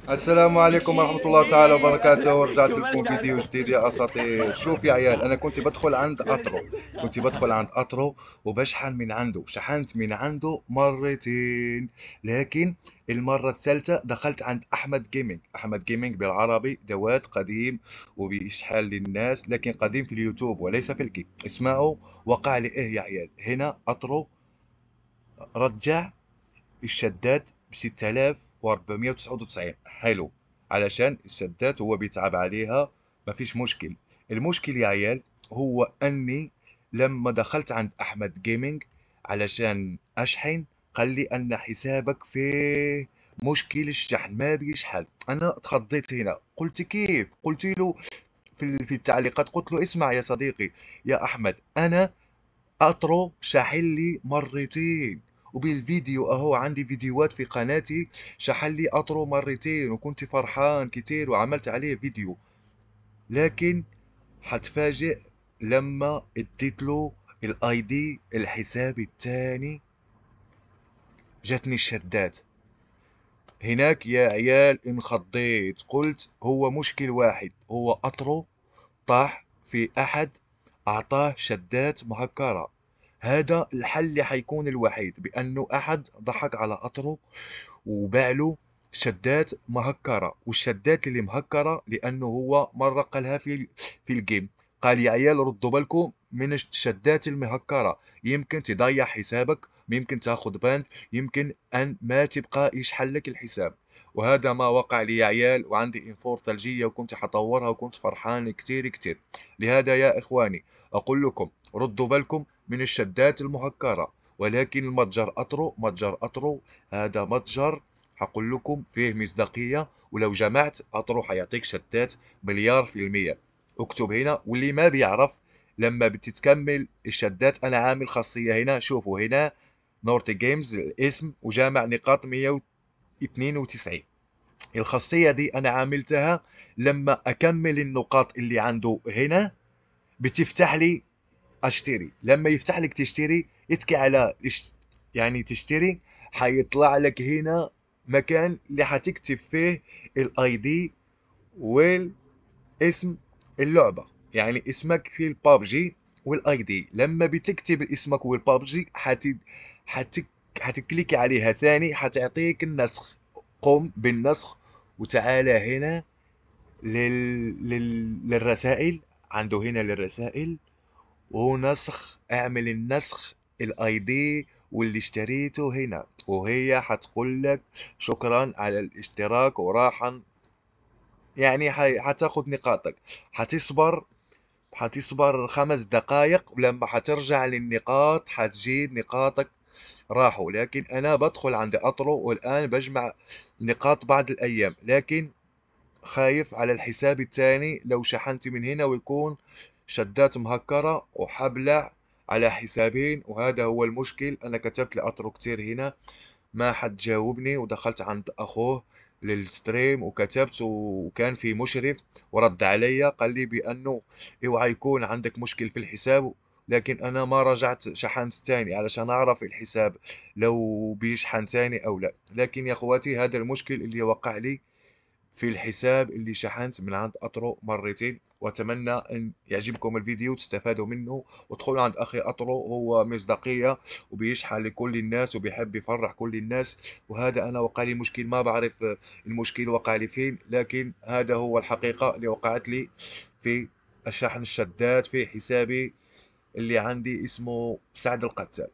السلام عليكم ورحمة الله تعالى وبركاته، ورجعت لكم فيديو جديد يا أساطير. شوف يا عيال، أنا كنت بدخل عند أطرو وبشحن من عنده. شحنت من عنده مرتين، لكن المرة الثالثة دخلت عند أحمد جيمنج بالعربي، دواد قديم وبيشحن للناس، لكن قديم في اليوتيوب وليس في الجيم. اسمعوا وقع لي إيه يا عيال. هنا أطرو رجع الشداد ب 6499. حلو، علشان الشداد هو بيتعب عليها، مفيش مشكل. المشكل يا عيال هو اني لما دخلت عند احمد جيمنج علشان اشحن، قال لي ان حسابك فيه مشكل الشحن ما بيشحن. انا اتخضيت هنا، قلت كيف؟ قلت له في التعليقات، قلت له اسمع يا صديقي يا احمد، انا اطرو شحن لي مرتين، وبالفيديو اهو عندي فيديوهات في قناتي، شحن لي اطرو مرتين وكنت فرحان كتير وعملت عليه فيديو. لكن حتفاجئ لما اديت له الاي دي الحساب التاني، جاتني الشدات. هناك يا عيال انخضيت، قلت هو مشكل واحد، هو اطرو طاح في احد اعطاه شدات مهكرة. هذا الحل اللي حيكون الوحيد، بانه احد ضحك على اطرو وباع له شدات مهكرة. والشدات اللي مهكرة لانه هو مرة قالها في الجيم، قال يا عيال ردوا بالكم من الشدات المهكرة، يمكن تضيع حسابك، يمكن تاخذ باند، يمكن ان ما تبقى يشحن لك الحساب. وهذا ما وقع لي يا عيال، وعندي انفور ثلجية وكنت حطورها وكنت فرحان كتير كتير. لهذا يا اخواني اقول لكم ردوا بالكم من الشدات المهكرة. ولكن متجر أطرو هذا متجر هقول لكم فيه مصداقية، ولو جمعت أطرو حيعطيك شتات مليار في المية. اكتب هنا، واللي ما بيعرف لما بتتكمل الشدات أنا عامل خاصية هنا، شوفوا هنا نورتي جيمز الاسم وجامع نقاط 192. الخاصية دي أنا عاملتها لما أكمل النقاط اللي عنده هنا بتفتح لي اشتري. لما يفتح لك تشتري، اتكي على يعني تشتري، حيطلع لك هنا مكان اللي حتكتب فيه الاي دي والاسم اللعبة، يعني اسمك في البابجي والاي دي. لما بتكتب اسمك والبابجي حتكليكي عليها ثاني، حتعطيك النسخ. قم بالنسخ وتعالى هنا للرسائل، عنده هنا للرسائل ونسخ، اعمل النسخ الاي دي واللي اشتريته هنا، وهي حتقول لك شكرا على الاشتراك وراحا، يعني حتاخد نقاطك. حتصبر 5 دقائق، ولما حترجع للنقاط حتجيب نقاطك راحوا. لكن انا بدخل عند اطرو والان بجمع نقاط بعض الايام، لكن خايف على الحساب الثاني لو شحنت من هنا ويكون شدات مهكرة وحبلع على حسابين. وهذا هو المشكل. انا كتبت لأطرو كتير هنا ما حد جاوبني، ودخلت عند اخوه للستريم وكتبت، وكان في مشرف ورد علي قال لي بانه اوعى يكون عندك مشكل في الحساب. لكن انا ما رجعت شحنت تاني علشان اعرف الحساب لو بيشحن تاني او لا. لكن يا اخواتي هذا المشكل اللي وقع لي في الحساب اللي شحنت من عند أطرو مرتين. وأتمنى أن يعجبكم الفيديو تستفادوا منه، وتدخلوا عند أخي أطرو، هو مصداقية وبيشحن لكل الناس وبيحب يفرح كل الناس. وهذا أنا وقع لي مشكل ما بعرف المشكل وقع لي فين، لكن هذا هو الحقيقة اللي وقعت لي في الشحن الشدات في حسابي اللي عندي اسمه سعد القتال.